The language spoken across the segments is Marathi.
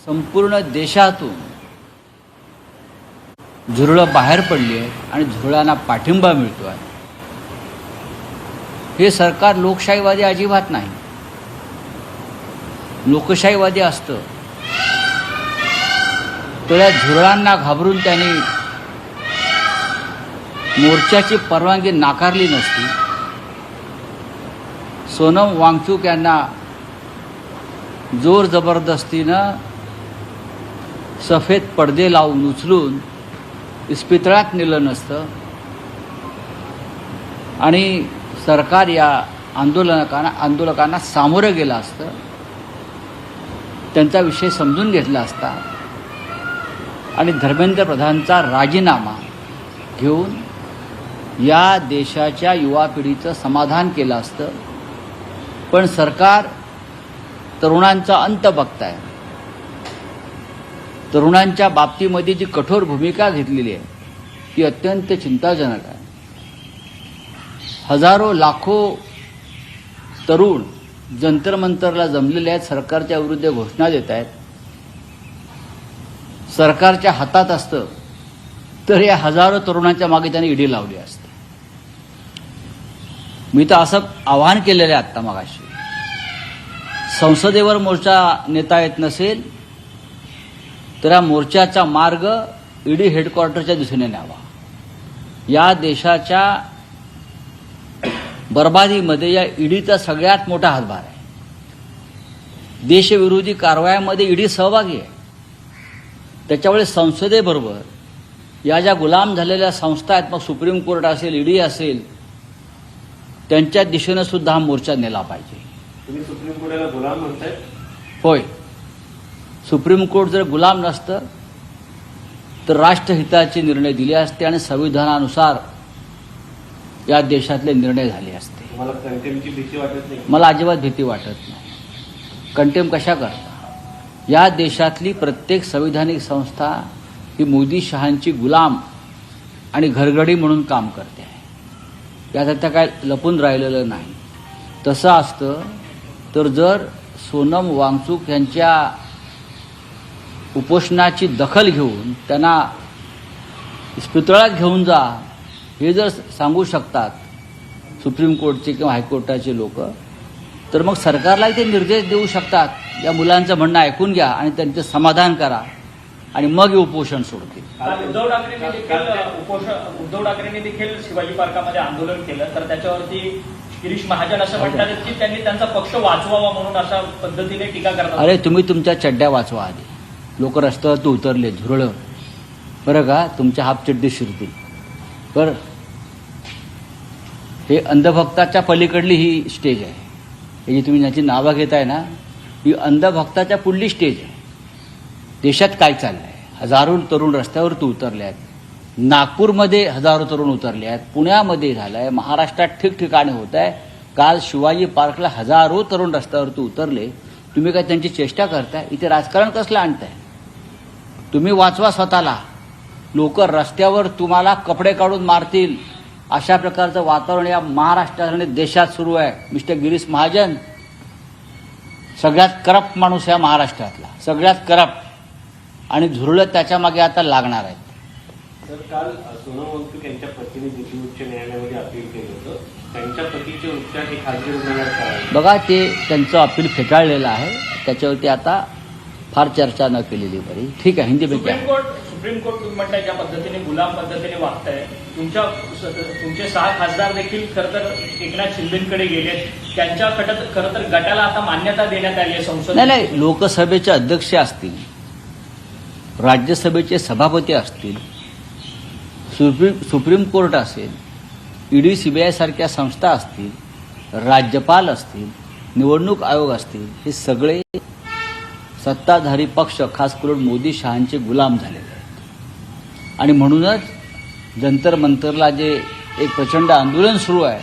संपूर्ण देशातून झुरळं बाहेर पडली आहेत आणि झुरळांना पाठिंबा मिळतो आहे. हे सरकार लोकशाहीवादी अजिबात नाही. लोकशाहीवादी असतं तर या झुरळांना घाबरून त्यांनी मोर्चाची परवानगी नाकारली नसती. सोनम वांगचुक यांना जोर जबरदस्तीनं सफेद पडदे लावून उचलून इस्पितळात नेलं नसतं आणि सरकार या आंदोलकांना सामोरं गेलं असतं. त्यांचा विषय समजून घेतला असता आणि धर्मेंद्र प्रधानचा राजीनामा घेऊन या देशाच्या युवा पिढीचं समाधान केलं असतं. पण सरकार तरुणांचा अंत बघताय. तरुणांच्या बाबतीमध्ये जी कठोर भूमिका घेतलेली आहे ती अत्यंत चिंताजनक आहे. हजारो लाखो तरुण जंतर मंतरला जमलेले आहेत, सरकारच्या विरुद्ध घोषणा देत आहेत. सरकारच्या हातात असतं तर या हजारो तरुणांच्या मागे त्यांनी ईडी लावली असते. मी तर असं आवाहन केलेलं आहे आत्ता मगाशी, संसदेवर मोर्चा नेता येत नसेल तर या मोर्चाचा मार्ग ईडी हेडक्वार्टरच्या दिशेने न्यावा. या देशाच्या बर्बादीमध्ये या ईडीचा सगळ्यात मोठा हातभार आहे. देशविरोधी कारवायांमध्ये ईडी सहभागी आहे. त्याच्यामुळे संसदेबरोबर या ज्या गुलाम झालेल्या संस्था आहेत, मग सुप्रीम कोर्ट असेल, ईडी असेल, त्यांच्या दिशेनं सुद्धा हा मोर्चा नेला पाहिजे. तुम्ही सुप्रीम कोर्टाला गुलाम म्हणताय? होय. सुप्रीम कोर्ट जर गुलाम नसतं तर राष्ट्रहिताचे निर्णय दिले असते आणि संविधानानुसार या देशातले निर्णय झाले असते. तुम्हाला कंटेम्पची भीती वाटत नाही? मला अजिबात भीती वाटत नाही. कंटेम कशा करता? या देशातली प्रत्येक संविधानिक संस्था ही मोदी शहांची गुलाम आणि घरगडी म्हणून काम करते आहे. यात आता काय लपून राहिलेलं नाही. तसं असतं तर जर सोनम वांगचुक यांच्या उपोषणाची दखल घेऊन त्यांना इस्पितळात घेऊन जा हे जर सांगू शकतात सुप्रीम कोर्टचे किंवा हायकोर्टाचे लोक, तर मग सरकारलाही ते निर्देश देऊ शकतात. या मुलांचं म्हणणं ऐकून घ्या आणि त्यांचं समाधान करा आणि मग हे उपोषण सोडतील. उद्धव ठाकरेंनी देखील शिवाजी पार्कामध्ये आंदोलन केलं, तर त्याच्यावरती गिरीश महाजन असं म्हणतात की त्यांनी त्यांचा पक्ष वाचवावा म्हणून अशा पद्धतीने टीका करतात. अरे तुम्ही तुमच्या चड्ड्या वाचवा आधी. लोक रस्त्यावर उतरले झुरळं, बरं का, तुमच्या हाफ चड्डी शिरतील. बरं, हे अंधभक्ताच्या पलीकडली ही स्टेज आहे. हे जी तुम्ही ज्याची नावं घेताय ना, ही अंधभक्ताच्या पुढली स्टेज आहे. देशात काय चाललं आहे? हजारो तरुण रस्त्यावर उतरले आहेत. नागपूरमध्ये हजारो तरुण उतरले आहेत. पुण्यामध्ये झालं आहे. महाराष्ट्रात ठिकठिकाणी होत आहे. काल शिवाजी पार्कला हजारो तरुण रस्त्यावरती उतरले. तुम्ही काय त्यांची चेष्टा करताय? इथे राजकारण कसलं आणताय? तुम्ही वाचवा स्वतःला. लोक रस्त्यावर तुम्हाला कपडे काढून मारतील अशा प्रकारचं वातावरण या महाराष्ट्रात आणि देशात सुरू आहे. मिस्टर गिरीश महाजन सगळ्यात करप्ट माणूस या महाराष्ट्रातला, सगळ्यात करप्ट, आणि झुरळं त्याच्या मागे आता लागणार आहेत. तर काल सोनम वांगचुक यांच्या पतीने दिल्ली उच्च न्यायालयामध्ये अपील केलं होतं. त्यांच्या पतीचे उपचार हे खासगी रुग्णालयात करावे. बघा, ते त्यांचं अपील फेटाळलेलं आहे. त्याच्यावरती आता फार चर्चा न केलेली बरी. ठीक आहे, हिंदी सुप्रीम कोर्ट तुम्ही म्हणताय ज्या पद्धतीने गुलाम पद्धतीने वागताय, तुमचे 6 खासदार देखील खरं तर एकनाथ शिंदेकडे गेले. त्यांच्या खरं तर गटाला आता मान्यता देण्यात आली आहे संसद. नाही, लोकसभेचे अध्यक्ष असतील, राज्यसभेचे सभापती असतील, सुप्रीम कोर्ट असेल, ईडी सीबीआय सारख्या संस्था असतील, राज्यपाल असतील, निवडणूक आयोग असतील, हे सगळे सत्ताधारी पक्ष खास करून मोदी शहांचे गुलाम झालेले आहेत. आणि म्हणूनच जंतर मंतरला जे एक प्रचंड आंदोलन सुरू आहे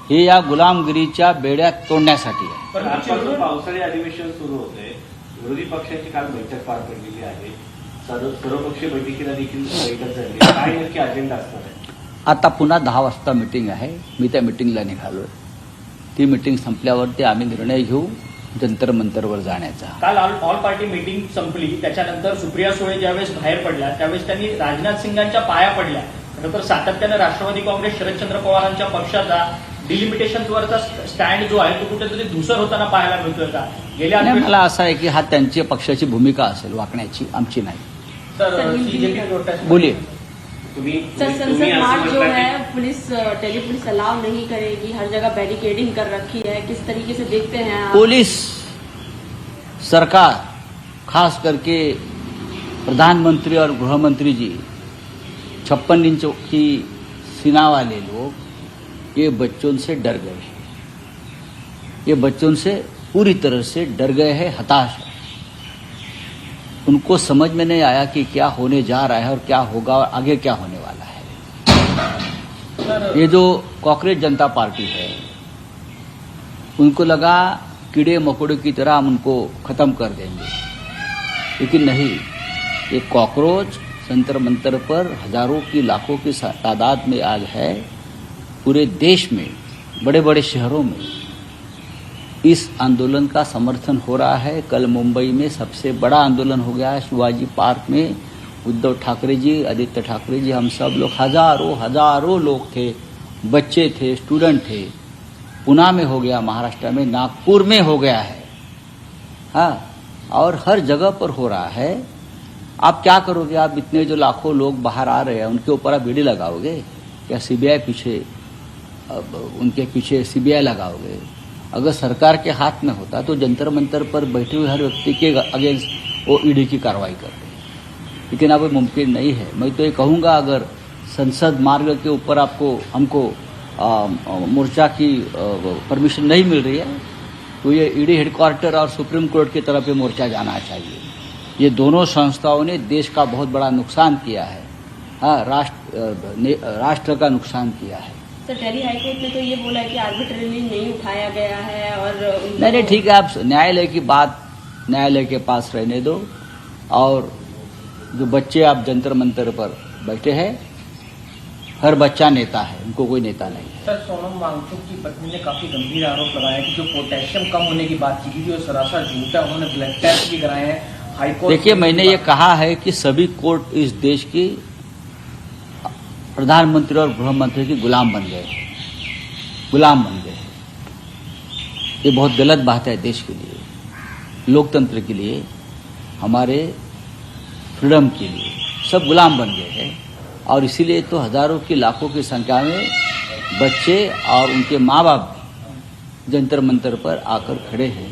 हे या गुलामगिरीच्या बेड्यात तोडण्यासाठी आहे. पण आजपासून पावसाळी अधिवेशन सुरू होते. विरोधी पक्षांची काल बैठक पार पडलेली आहे. सर्वपक्षीय बैठकीला देखील बैठक झाली. काय नक्की अजेंडा असणार आहे? आता पुन्हा 10 वाजता मीटिंग आहे. मी त्या मीटिंगला निघालोय. ती मीटिंग संपल्यावरती आम्ही निर्णय घेऊ जंतर मंतरवर जाण्याचा. काल ऑल पार्टी मीटिंग संपली, त्याच्यानंतर सुप्रिया सुळे ज्यावेळेस बाहेर पडल्या त्यावेळेस त्यांनी राजनाथ सिंगांच्या पाया पडल्या. खरं तर सातत्यानं राष्ट्रवादी काँग्रेस शरदचंद्र पवारांच्या पक्षाचा डिलिमिटेशनवरचा स्टँड जो आहे तो कुठेतरी धुसर होताना पाहायला मिळतोय का? गेल्या आणि मला असं आहे की हा त्यांची पक्षाची भूमिका असेल वाकण्याची, आमची नाही. तर CJP प्रोटेस्ट बोलिए. सर, संसद मार्च जो है पुलिस दिल्ली पुलिस अलाउ नहीं करेगी, हर जगह बैरिकेडिंग कर रखी है, किस तरीके से देखते हैं आप? पुलिस, सरकार, खास करके प्रधानमंत्री और गृह मंत्री जी 56 इंच की सीना वाले लोग ये बच्चों से डर गए हैं. ये बच्चों से पूरी तरह से डर गए हैं, हताश हैं. उनको समझ में नहीं आया कि क्या होने जा रहा है और क्या होगा और आगे क्या होने वाला है. ये जो कॉकरोच जनता पार्टी है उनको लगा कीड़े मकोड़े की तरह हम उनको खत्म कर देंगे, लेकिन नहीं. ये कॉकरोच जंतर मंतर पर हजारों की लाखों की तादाद में आज है. पूरे देश में बड़े बड़े शहरों में इस आंदोलन का समर्थन हो रहा है. कल मुंबई में सबसे बड़ा आंदोलन हो गया है शिवाजी पार्क में. उद्धव ठाकरे जी, आदित्य ठाकरे जी, हम सब लोग हजारों लोग थे, बच्चे थे, स्टूडेंट थे. पुणे में हो गया, महाराष्ट्र में, नागपुर में हो गया है. हाँ, और हर जगह पर हो रहा है. आप क्या करोगे? आप इतने जो लाखों लोग बाहर आ रहे हैं उनके ऊपर आप ईडी लगाओगे क्या? सीबीआई पीछे, उनके पीछे सीबीआई लगाओगे? अगर सरकार के हाथ में होता तो जंतर मंतर पर बैठे हुए हर व्यक्ति के अगेंस्ट वो ईडी की कार्रवाई करते, लेकिन अब मुमकिन नहीं है. मैं तो ये कहूँगा, अगर संसद मार्ग के ऊपर हमको मोर्चा की परमिशन नहीं मिल रही है तो ये ईडी हेडक्वार्टर और सुप्रीम कोर्ट की तरफ ये मोर्चा जाना चाहिए. ये दोनों संस्थाओं ने देश का बहुत बड़ा नुकसान किया है. हाँ, राष्ट्र का नुकसान किया है. सर, दिल्ली हाईकोर्ट ने तो ये बोला है कि आर्बिट्रेरली नहीं उठाया गया है और नहीं, ठीक है, आप न्यायालय की बात न्यायालय के पास रहने दो. और जो बच्चे आप जंतर मंतर पर बैठे हैं, हर बच्चा नेता है, उनको कोई नेता नहीं है. सर, सोनम वांगचुक की पत्नी ने काफी गंभीर आरोप लगाया कि जो पोटेशियम कम होने की बात की थी वो सरासर झूठ है. उन्होंने ब्लड टेस्ट भी कराए हैं. हाईकोर्ट, देखिए, मैंने ये कहा है कि सभी कोर्ट इस देश की प्रधानमंत्री और गृह मंत्री की गुलाम बन गए. ये बहुत गलत बात है देश के लिए, लोकतंत्र के लिए, हमारे फ्रीडम के लिए. सब गुलाम बन गए हैं. और इसीलिए तो हजारों की लाखों की संख्या में बच्चे और उनके माँ बाप जंतर मंतर पर आकर खड़े हैं.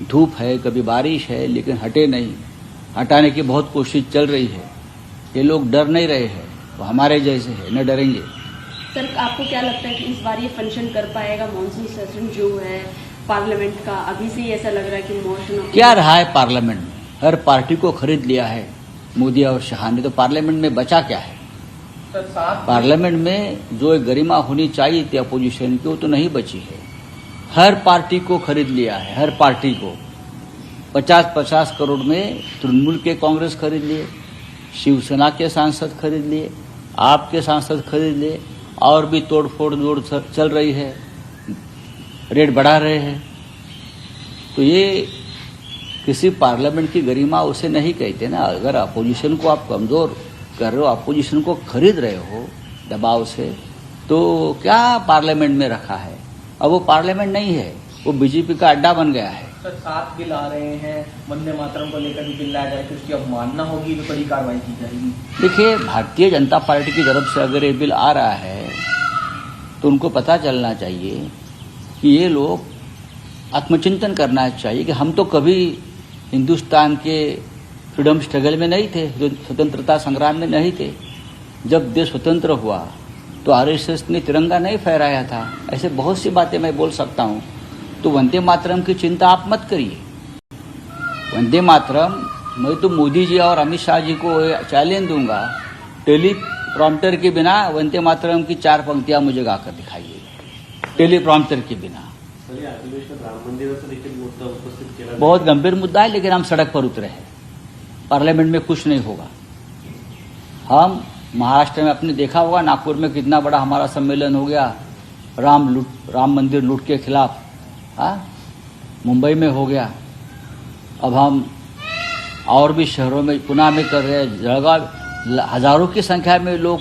धूप है, कभी बारिश है, लेकिन हटे नहीं. हटाने की बहुत कोशिश चल रही है. ये लोग डर नहीं रहे हैं, वो हमारे जैसे है, न डरेंगे. सर, आपको क्या लगता है कि इस बार ये फंक्शन कर पाएगा मॉनसून सेशन जो है पार्लियामेंट का? अभी से ही ऐसा लग रहा है कि मोशन क्या रहा है पार्लियामेंट में? हर पार्टी को खरीद लिया है मोदी और शाह ने. तो पार्लियामेंट में बचा क्या है? पार्लियामेंट में जो एक गरिमा होनी चाहिए थी अपोजिशन की, वो तो नहीं बची है. हर पार्टी को खरीद लिया है, हर पार्टी को. 50-50 करोड़ में तृणमूल के कांग्रेस खरीद लिए, शिवसेना के सांसद खरीद लिए, आपके सांसद खरीद लिए, और भी तोड़फोड़ चल रही है, रेट बढ़ा रहे हैं. तो ये किसी पार्लियामेंट की गरिमा उसे नहीं कहते ना. अगर अपोजिशन को आप कमजोर कर रहे हो, अपोजिशन को खरीद रहे हो दबाव से, तो क्या पार्लियामेंट में रखा है? अब वो पार्लियामेंट नहीं है, वो बीजेपी का अड्डा बन गया है. सर, 7 बिल आ रहे हैं, वंदे मातरम को लेकर भी बिल लाया जाए तो उसकी अवमानना होगी तो बड़ी कार्रवाई की जाएगी. देखिए, भारतीय जनता पार्टी की तरफ से अगर ये बिल आ रहा है तो उनको पता चलना चाहिए कि ये लोग आत्मचिंतन करना चाहिए कि हम तो कभी हिंदुस्तान के फ्रीडम स्ट्रगल में नहीं थे, स्वतंत्रता संग्राम में नहीं थे. जब देश स्वतंत्र हुआ तो आरएसएस ने तिरंगा नहीं फहराया था. ऐसे बहुत सी बातें मैं बोल सकता हूँ. तो वंदे मातरम की चिंता आप मत करिए. वंदे मातरम, मैं तो मोदी जी और अमित शाह जी को चैलेंज दूंगा, टेलीप्रॉम्प्टर के बिना वंदे मातरम की 4 पंक्तियां मुझे गाकर दिखाइए, टेलीप्रॉम्प्टर के बिना. राम मंदिराचा देखील मुद्दा उपस्थित केला. बहुत गंभीर मुद्दा है, लेकिन हम सड़क पर उतरे हैं. पार्लियामेंट में कुछ नहीं होगा. हम महाराष्ट्र में आपने देखा होगा, नागपुर में कितना बड़ा हमारा सम्मेलन हो गया राम मंदिर लूट के खिलाफ. हाँ, मुंबई में हो गया, अब हम और भी शहरों में पुणे में कर रहे हैं। जळगाव हजारों की संख्या में लोग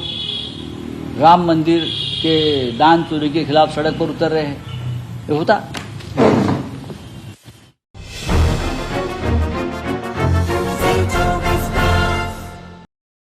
राम मंदिर के दान चोरी के खिलाफ सड़क पर उतर रहे हैं। ये होता